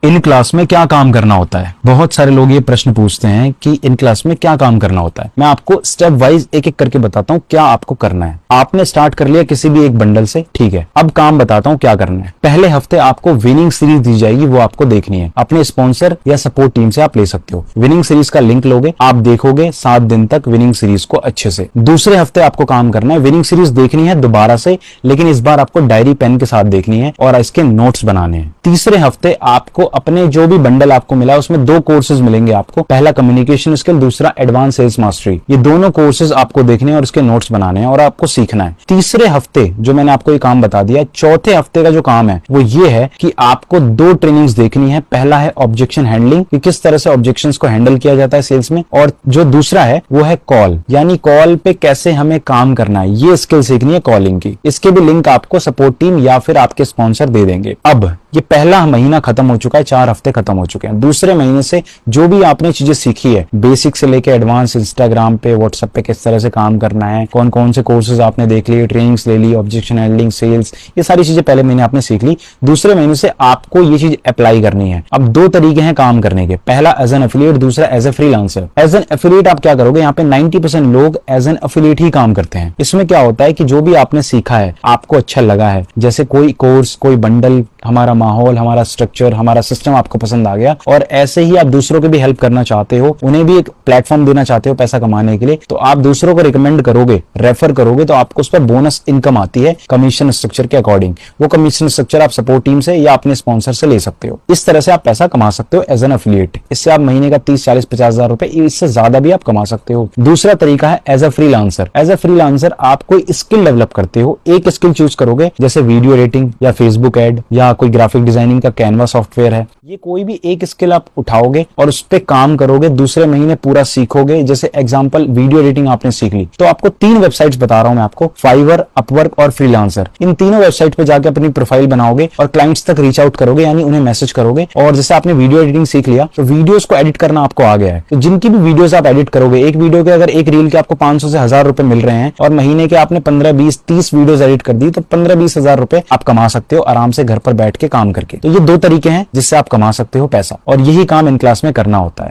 In class में क्या काम करना होता है। बहुत सारे लोग ये प्रश्न पूछते हैं कि इन क्लास में क्या काम करना होता है। मैं आपको स्टेप वाइज एक एक करके बताता हूँ क्या आपको करना है। आपने स्टार्ट कर लिया किसी भी एक बंडल से, ठीक है। अब काम बताता हूँ क्या करना है। पहले हफ्ते आपको विनिंग सीरीज दी जाएगी, वो आपको देखनी है। अपने स्पॉन्सर या सपोर्ट टीम से आप ले सकते हो। विनिंग सीरीज का लिंक लोगे, आप देखोगे 7 दिन तक विनिंग सीरीज को अच्छे से। दूसरे हफ्ते आपको काम करना है, विनिंग सीरीज देखनी है दोबारा से, लेकिन इस बार आपको डायरी पेन के साथ देखनी है और इसके नोट्स बनाने हैं। तीसरे हफ्ते आपको अपने जो भी बंडल आपको मिला उसमें 2 कोर्सेज मिलेंगे आपको। पहला कम्युनिकेशन स्किल, दूसरा एडवांस सेल्स मास्टरी। ये दोनों कोर्सेज आपको देखने हैं और इसके नोट्स बनाने हैं और आपको सीखना है। तीसरे हफ्ते जो मैंने आपको ये काम बता दिया, चौथे हफ्ते का जो काम है वो ये है कि आपको 2 ट्रेनिंग्स देखनी है। पहला है ऑब्जेक्शन हैंडलिंग, कि किस तरह से ऑब्जेक्शंस को हैंडल किया जाता है सेल्स में, और जो दूसरा है वो है कॉल, यानी कॉल पे कैसे हमें काम करना है। ये स्किल सीखनी है कॉलिंग की। इसके भी लिंक आपको सपोर्ट टीम या फिर आपके स्पॉन्सर दे देंगे। अब ये पहला महीना खत्म हो चुका है, 4 हफ्ते खत्म हो चुके हैं। दूसरे महीने से जो भी आपने चीजें सीखी है, बेसिक से लेके एडवांस, इंस्टाग्राम पे, व्हाट्सएप पे किस तरह से काम करना है, कौन कौन से कोर्सेज आपने देख लिए, ट्रेनिंग्स ले ली, ऑब्जेक्शन हैंडलिंग, सेल्स, ये सारी चीजें पहले महीने आपने सीख ली। दूसरे महीने से आपको ये चीज अप्लाई करनी है। अब 2 तरीके हैं काम करने के, पहला एज एन एफिलिएट, दूसरा as a freelancer. As an affiliate आप क्या करोगे, यहाँ पे 90% लोग एज एन एफिलिएट ही काम करते हैं। इसमें क्या होता है कि जो भी आपने सीखा है, आपको अच्छा लगा है, जैसे कोई कोर्स, कोई बंडल, हमारा माहौल, हमारा स्ट्रक्चर, हमारा सिस्टम आपको पसंद आ गया, और ऐसे ही आप दूसरों की भी हेल्प करना चाहते हो, उन्हें भी एक प्लेटफॉर्म देना चाहते हो पैसा कमाने के लिए, तो आप दूसरों को रिकमेंड करोगे, रेफर करोगे, तो आपको उस पर बोनस इनकम आती है कमीशन स्ट्रक्चर के अकॉर्डिंग। वो कमीशन स्ट्रक्चर आप सपोर्ट टीम से या अपने स्पॉन्सर से ले सकते हो। इस तरह से आप पैसा कमा सकते हो एज एन एफिलिएट। इससे आप महीने का 30, 40, 50 हजार रुपए, इससे ज्यादा भी आप कमा सकते हो। दूसरा तरीका है as a freelancer. As a freelancer आप कोई स्किल डेवलप करते हो, एक स्किल चूज करोगे, जैसे वीडियो एडिटिंग या फेसबुक एड या कोई ग्राफिक डिजाइनिंग का कैनवा सॉफ्टवेयर है। ये कोई भी एक स्किल आप उठाओगे और उस पर काम करोगे, दूसरे महीने पूरा सीखोगे। जैसे एग्जांपल वीडियो एडिटिंग आपने सीख ली, तो आपको 3 वेबसाइट्स बता रहा हूं मैं आपको, फाइवर, अपवर्क और फ्रीलांसर। इन तीनों वेबसाइट पे जाकर अपनी प्रोफाइल बनाओगे और क्लाइंट्स तक रीच आउट करोगे, यानी उन्हें मैसेज करोगे। और जैसे आपने वीडियो एडिटिंग सीख लिया, तो वीडियोस को एडिट करना आपको आ गया है, तो जिनकी भी वीडियोस आप एडिट करोगे, एक वीडियो के अगर एक रील के आपको 500 से 1000 रुपए मिल रहे हैं और महीने के आपने 15, 20, 30 वीडियोस एडिट कर दी, तो 15, 20 हजार रुपए आप कमा सकते हो आराम से घर पर बैठ के काम करके। तो ये 2 तरीके हैं जिससे आप कमा सकते हो पैसा, और यही काम इन क्लास में करना होता है।